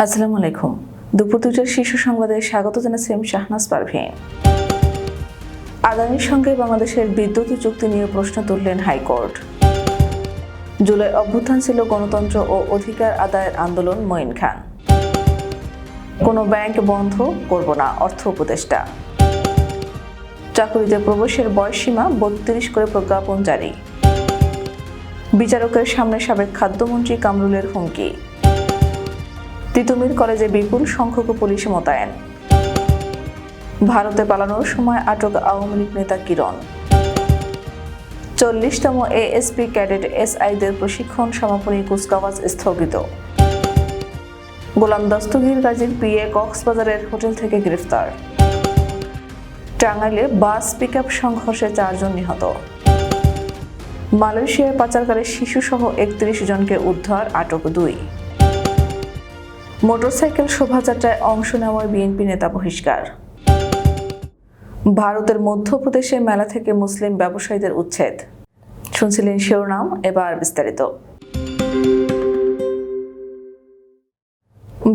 আসসালামু আলাইকুম। দুপুর 2টার শীর্ষ সংবাদে স্বাগত জানাচ্ছি আমি শাহনাজ পারভীন। আদানির সঙ্গে বাংলাদেশের বিদ্যুৎ চুক্তি নিয়ে প্রশ্ন তুললেন হাইকোর্ট। জুলাই অভ্যুত্থান ছিল গণতন্ত্র ও অধিকার আদায়ের আন্দোলন, মঈন খান। কোনো ব্যাংক বন্ধ করব না, অর্থ উপদেষ্টা। চাকুরিতে প্রবেশের বয়সসীমা 32 করে প্রজ্ঞাপন জারি। বিচারকের সামনে সাবেক খাদ্যমন্ত্রী কামরুলের হুমকি। তিতুমির কলেজে বিপুল সংখ্যক পুলিশ মোতায়েন। ভারতে পালানোর সময় আটক আওয়ামী লীগ নেতা কিরণ। 40তম এএসপি ক্যাডেট এসআইদের প্রশিক্ষণ সমাপনী কুচকাওয়াজ স্থগিত। গোলাম দস্তগীর গাজীর পিএ কক্সবাজারের হোটেল থেকে গ্রেফতার। টাঙ্গাইলে বাস পিকআপ সংঘর্ষে 4 জন নিহত। মালয়েশিয়ায় পাচারকারী শিশুসহ 31 জনকে উদ্ধার, আটক 2। মোটরসাইকেল শোভাযাত্রায় অংশ নেওয়ার বিএনপি নেতা বহিষ্কার। ভারতের মধ্যপ্রদেশে মেলা থেকে মুসলিম ব্যবসায়ীদের উচ্ছেদ। শুনছিলেন শিরোনাম, এবার বিস্তারিত।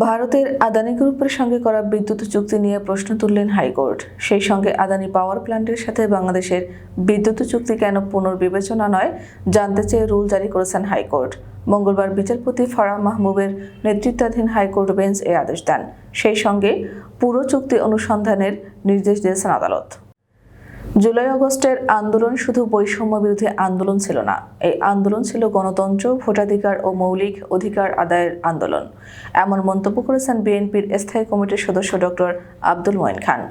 ভারতের আদানি গ্রুপের সঙ্গে করা বিদ্যুৎ চুক্তি নিয়ে প্রশ্ন তুললেন হাইকোর্ট। সেই সঙ্গে আদানি পাওয়ার প্ল্যান্টের সাথে বাংলাদেশের বিদ্যুৎ চুক্তি কেন পুনর্বিবেচনা নয় জানতে চেয়ে রুল জারি করেছেন হাইকোর্ট। মঙ্গলবার বিচারপতি ফারাহ মাহবুবের নেতৃত্বাধীন হাইকোর্ট বেঞ্চ এই আদেশ দেন। সেই সঙ্গে পুরো চুক্তি অনুসন্ধানের নির্দেশ দিয়েছেন আদালত। জুলাই আগস্টের আন্দোলন শুধু বৈষম্য বিরোধী আন্দোলন ছিল না, এই আন্দোলন ছিল গণতন্ত্র, ভোটাধিকার ও মৌলিক অধিকার আদায়ের আন্দোলন। এমন মন্তব্য করেছেন বিএনপির স্থায়ী কমিটির সদস্য ডক্টর আব্দুল মঈন খান।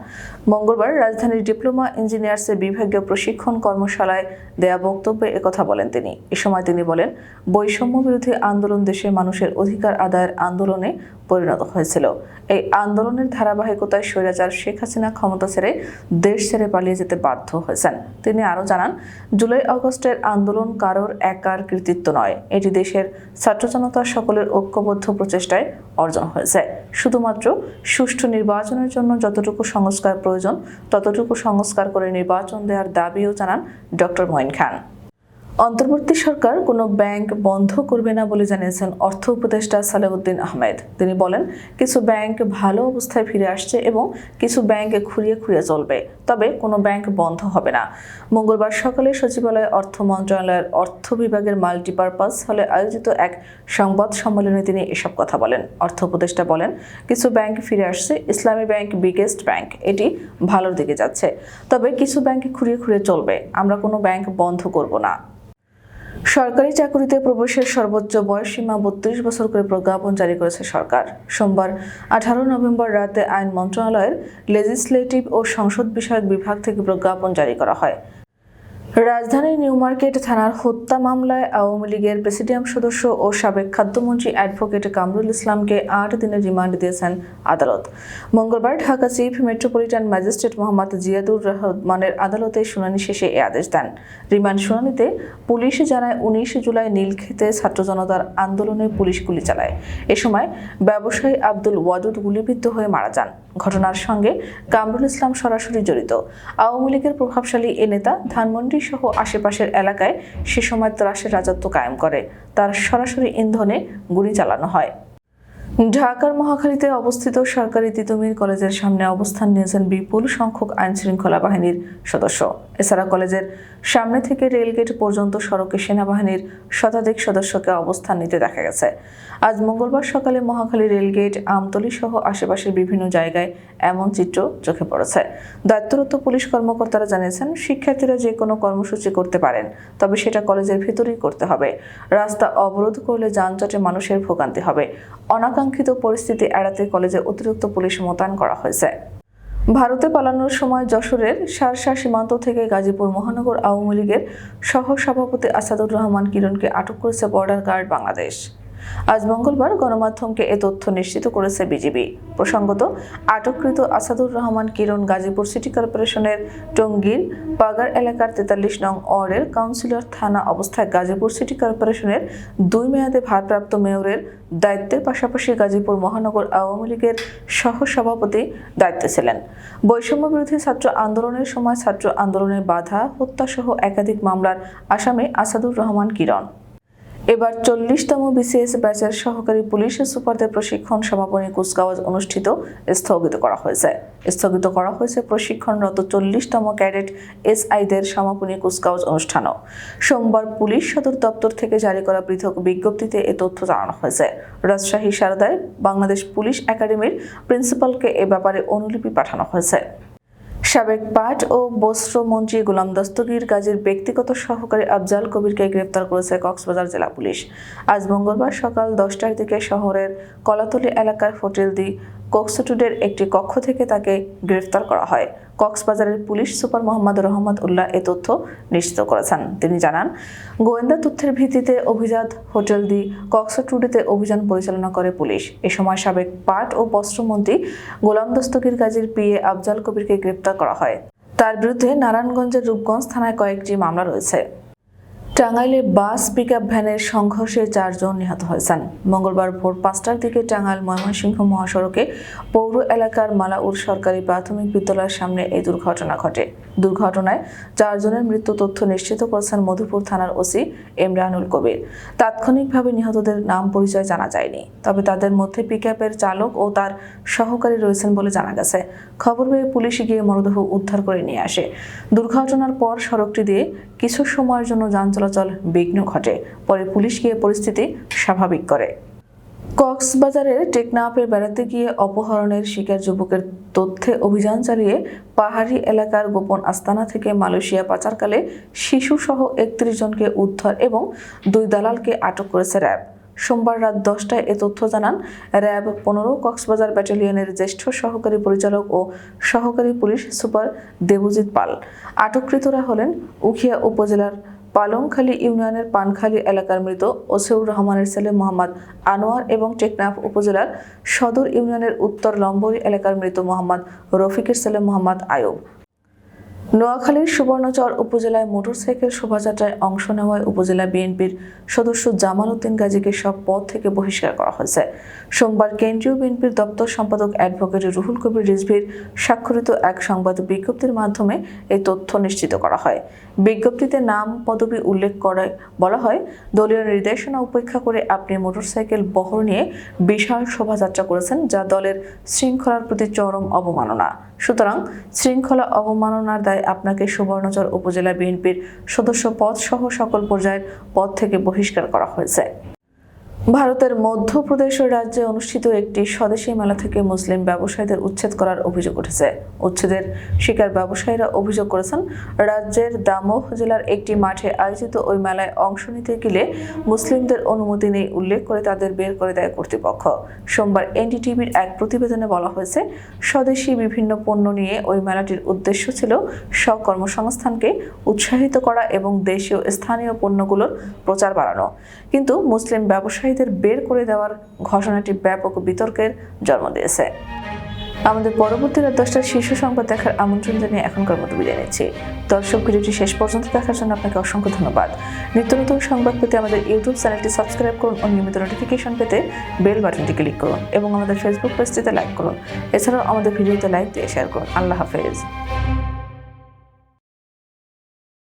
মঙ্গলবার রাজধানীর ডিপ্লোমা ইঞ্জিনিয়ার্সের বিভাগীয় প্রশিক্ষণ কর্মশালায় দেয়া বক্তব্যে একথা বলেন তিনি। এ সময় তিনি বলেন, বৈষম্য বিরোধী আন্দোলন দেশের মানুষের অধিকার আদায়ের আন্দোলনে পরিণত হয়েছিল। এই আন্দোলনের ধারাবাহিকতায় স্বৈরাচার শেখ হাসিনা ক্ষমতা ছেড়ে দেশ ছেড়ে পালিয়ে যেতে বাধ্য হয়েছেন। তিনি আরও জানান, জুলাই আগস্টের আন্দোলন কারোর একার কৃতিত্ব নয়, এটি দেশের ছাত্র জনতার সকলের ঐক্যবদ্ধ প্রচেষ্টায় অর্জন হয়েছে। শুধুমাত্র সুষ্ঠু নির্বাচনের জন্য যতটুকু সংস্কার প্রয়োজন ততটুকু সংস্কার করে নির্বাচন দেওয়ার দাবিও জানান ডক্টর মঈন খান। অন্তর্বর্তী সরকার কোনো ব্যাংক বন্ধ করবে না বলে জানিয়েছেন অর্থ উপদেষ্টা সালেউদ্দিন আহমেদ। তিনি বলেন, কিছু ব্যাংক ভালো অবস্থায় ফিরে আসছে এবং কিছু ব্যাংক খুঁড়িয়ে খুঁড়িয়ে চলবে, তবে কোনো ব্যাংক বন্ধ হবে না। মঙ্গলবার সকালে সচিবালয়ে অর্থ মন্ত্রণালয়ের অর্থ বিভাগের মাল্টিপারপাস হলে আয়োজিত এক সংবাদ সম্মেলনে তিনি এসব কথা বলেন। অর্থ উপদেষ্টা বলেন, কিছু ব্যাংক ফিরে আসছে, ইসলামী ব্যাংক বিগেস্ট ব্যাংক, এটি ভালোর দিকে যাচ্ছে, তবে কিছু ব্যাংক খুঁড়িয়ে খুঁড়িয়ে চলবে, আমরা কোনো ব্যাংক বন্ধ করব না। সরকারি চাকুরিতে প্রবেশের সর্বোচ্চ বয়সসীমা 32 বছর করে প্রজ্ঞাপন জারি করেছে সরকার। সোমবার 18 নভেম্বর রাতে আইন মন্ত্রণালয়ের লেজিসলেটিভ ও সংসদ বিষয়ক বিভাগ থেকে প্রজ্ঞাপন জারি করা হয়। রাজধানীর নিউ মার্কেট থানার হত্যা মামলায় আওয়ামী লীগের প্রেসিডিয়াম সদস্য ও সাবেক খাদ্যমন্ত্রী অ্যাডভোকেট কামরুল ইসলামকে 8 দিনের রিমান্ড দিয়েছেন আদালত। মঙ্গলবার Dhaka chief metropolitan magistrate Mohammad Ziadur রহমানের আদালতে শুনানি শেষে এ আদেশ দেন। রিমান্ড শুনানিতে পুলিশ জানায়, 19 জুলাই নীলক্ষেতে ছাত্র জনতার আন্দোলনে পুলিশ গুলি চালায়। এ সময় ব্যবসায়ী আব্দুল ওয়াদুদ গুলিবিদ্ধ হয়ে মারা যান। ঘটনার সঙ্গে কামরুল ইসলাম সরাসরি জড়িত। আওয়ামী লীগের প্রভাবশালী এ নেতা ধানমন্ডি সহ আশেপাশের এলাকায় সে সময় ত্রাসের রাজত্ব কায়েম করে। তার সরাসরি ইন্ধনে গুলি চালানো হয়। ঢাকার মহাখালীতে অবস্থিত সরকারি তিতুমির কলেজের সামনে অবস্থান নিয়েছেন বিপুল সংখ্যক আইনশৃঙ্খলা বাহিনীর সদস্য। এছাড়া কলেজের সামনে থেকে রেলগেট পর্যন্ত সড়কে সেনাবাহিনীর শতাধিক সদস্যকে অবস্থান নিতে দেখা গেছে। আজ মঙ্গলবার সকালে মহাখালী রেলগেট, আমতলী সহ আশেপাশের বিভিন্ন জায়গায় এমন চিত্র চোখে পড়েছে। দায়িত্বরত পুলিশ কর্মকর্তারা জানিয়েছেন, শিক্ষার্থীরা যে কোনো কর্মসূচি করতে পারেন, তবে সেটা কলেজের ভেতরেই করতে হবে। রাস্তা অবরোধ করলে যানজটে মানুষের ভোগান্তি হবে। অনাকাঙ্ক্ষিত পরিস্থিতি এড়াতে কলেজে অতিরিক্ত পুলিশ মোতায়েন করা হয়েছে। ভারতে পালানোর সময় যশোরের শার্শা সীমান্ত থেকে গাজীপুর মহানগর আওয়ামী লীগের সহ-সভাপতি আসাদুর রহমান কিরণকে আটক করেছে বর্ডার গার্ড বাংলাদেশ। আজ মঙ্গলবার গণমাধ্যমকে এ তথ্য নিশ্চিত করেছে বিজিবি। প্রসঙ্গত, আটককৃত আসাদুর রহমান কিরণ গাজীপুর সিটি কর্পোরেশনের টঙ্গীর পাগার এলাকার 43 নং ওয়ার্ডের কাউন্সিলর থানা অবস্থায় গাজীপুর সিটি কর্পোরেশনের 2 মেয়াদে ভারপ্রাপ্ত মেয়রের দায়িত্বের পাশাপাশি গাজীপুর মহানগর আওয়ামী লীগের সহ-সভাপতি দায়িত্বে ছিলেন। বৈষম্য বিরোধী ছাত্র আন্দোলনের সময় ছাত্র আন্দোলনে বাধা, হত্যাসহ একাধিক মামলার আসামি আসাদুর রহমান কিরণ। এবার 40তম বিসিএস ব্যাচের সহকারী পুলিশ সুপারদের প্রশিক্ষণ সমাপনী কুচকাওয়াজ অনুষ্ঠিত স্থগিত করা হয়েছে প্রশিক্ষণরত 40তম ক্যাডেট এসআইদের সমাপনী কুচকাওয়াজ অনুষ্ঠানও। সোমবার পুলিশ সদর দপ্তর থেকে জারি করা পৃথক বিজ্ঞপ্তিতে এ তথ্য জানানো হয়েছে। রাজশাহী সারদায় বাংলাদেশ পুলিশ একাডেমির প্রিন্সিপালকে এ ব্যাপারে অনুলিপি পাঠানো হয়েছে। সাবেক পাট ও বস্ত্র মন্ত্রী গোলাম দস্তগীর গাজীর ব্যক্তিগত সহকারী আফজাল কবিরকে গ্রেফতার করেছে কক্সবাজার জেলা পুলিশ। আজ মঙ্গলবার সকাল 10টার দিকে শহরের কলাতলী এলাকার হোটেল দি কোকসটুডের একটি কক্ষ থেকে তাকে গ্রেফতার করা হয়। কক্সবাজারের পুলিশ সুপার মোহাম্মদ রহমত উল্লাহ এ তথ্য নিশ্চিত করেছেন। তিনি জানান, গোয়েন্দা তথ্যের ভিত্তিতে অভিজাত হোটেল দি কক্সটুডেতে অভিযান পরিচালনা করে পুলিশ। এ সময় সাবেক পাট ও বস্ত্রমন্ত্রী গোলাম দস্তগীর গাজীর পিএ আফজাল কবিরকে গ্রেফতার করা হয়। তার বিরুদ্ধে নারায়ণগঞ্জের রূপগঞ্জ থানায় কয়েকটি মামলা রয়েছে। টাঙ্গাইলে বাস পিকআপ ভ্যানের সংঘর্ষে 4 জন নিহত হয়েছেন। মঙ্গলবার ভোর 5টার দিকে টাঙ্গাইল ময়মনসিংহ মহাসড়কে পৌর এলাকার মালাউর সরকারি প্রাথমিক বিদ্যালয়ের সামনে এই দুর্ঘটনা ঘটে। দুর্ঘটনায় 4 জনের মৃত্যু তথ্য নিশ্চিত করেছেন মধুপুর থানার ওসি ইমরানুল কবির। তাৎক্ষণিকভাবে নিহতদের নাম পরিচয় জানা যায়নি, তবে তাদের মধ্যে পিকআপের চালক ও তার সহকারী রয়েছেন বলে জানা গেছে। খবর পেয়ে পুলিশ গিয়ে মরদেহ উদ্ধার করে নিয়ে আসে। দুর্ঘটনার পর সড়কটি দিয়ে কিছু সময়ের জন্য যান চলাচল বিঘ্ন ঘটে। পরে পুলিশ গিয়ে পরিস্থিতি স্বাভাবিক করে। কক্সবাজারের টেকনাফে বেড়াতে গিয়ে অপহরণের শিকার যুবকের তথ্যে অভিযান চালিয়ে পাহাড়ি এলাকার গোপন আস্তানা থেকে মালয়েশিয়া পাচারকালে শিশুসহ 31 জনকে উদ্ধার এবং 2 দালালকে আটক করেছে র্যাব। সোমবার রাত 10টায় এ তথ্য জানান র্যাব 15 কক্সবাজার ব্যাটালিয়নের জ্যেষ্ঠ সহকারী পরিচালক ও সহকারী পুলিশ সুপার দেবজিৎ পাল। আটককৃতরা হলেন উখিয়া উপজেলার পালংখালী ইউনিয়নের পানখালী এলাকার মৃত ওসিউর রহমানের ছেলে মোহাম্মদ আনোয়ার এবং টেকনাফ উপজেলার সদর ইউনিয়নের উত্তর লম্বরী এলাকার মৃত মোহাম্মদ রফিকের ছেলে মোহাম্মদ আয়ুব। নোয়াখালীর সুবর্ণচর উপজেলায় মোটরসাইকেল শোভাযাত্রায় অংশ নেওয়ায় উপজেলা বিএনপির সদস্য জামাল উদ্দিন গাজীকে সব পদ থেকে বহিষ্কার করা হয়েছে। সোমবার কেন্দ্রীয় বিএনপির দপ্তর সম্পাদক অ্যাডভোকেট রুহুল কবির রিজভীর স্বাক্ষরিত এক সংবাদ বিজ্ঞপ্তির মাধ্যমে এই তথ্য নিশ্চিত করা হয়। বিজ্ঞপ্তিতে নাম পদবি উল্লেখ করে বলা হয়, দলীয় নির্দেশনা উপেক্ষা করে আপনি মোটরসাইকেল বহর নিয়ে বিশাল শোভাযাত্রা করেছেন, যা দলের শৃঙ্খলার প্রতি চরম অবমাননা। সুতরাং শৃঙ্খলা অবমাননার দায় আপনাকে সুবর্ণচর উপজেলা বিএনপির সদস্য পদ সহ সকল পর্যায়ের পদ থেকে বহিষ্কার করা হয়েছে। ভারতের মধ্যপ্রদেশ রাজ্যে অনুষ্ঠিত একটি স্বদেশী মেলা থেকে মুসলিম ব্যবসায়ীদের উচ্ছেদ করার অভিযোগ উঠেছে। উচ্ছেদের শিকার ব্যবসায়ীরা অভিযোগ করেছেন, রাজ্যের দামোহ জেলার একটি মাঠে আয়োজিত ওই মেলায় অংশ নিতে গেলে মুসলিমদের অনুমতি নেই উল্লেখ করে তাদের বের করে দেয় কর্তৃপক্ষ। সোমবার এনডিটিভির এক প্রতিবেদনে বলা হয়েছে, স্বদেশী বিভিন্ন পণ্য নিয়ে ওই মেলাটির উদ্দেশ্য ছিল স্বকর্মসংস্থানকে উৎসাহিত করা এবং দেশীয় স্থানীয় পণ্যগুলোর প্রচার বাড়ানো। কিন্তু মুসলিম ব্যবসায়ী বের করে দেওয়ার ঘটনাটি ব্যাপক বিতর্কের জন্ম দিয়েছে। আমাদের পরবর্তী রাত 10টার শীর্ষ সংবাদ দেখার আমন্ত্রণ জানিয়ে এখনকার মতো বিদায় নিচ্ছি। দর্শক, ভিডিওটি শেষ পর্যন্ত দেখার জন্য আপনাকে অসংখ্য ধন্যবাদ। নিত্য নতুন সংবাদ পেতে আমাদের ইউটিউব চ্যানেলটি সাবস্ক্রাইব করুন ও নিয়মিত নোটিফিকেশন পেতে বেল বাটনটি ক্লিক করুন এবং আমাদের ফেসবুক পেজটিতে লাইক করুন। এছাড়াও আমাদের ভিডিওতে লাইক দিয়ে শেয়ার করুন। আল্লাহ হাফেজ।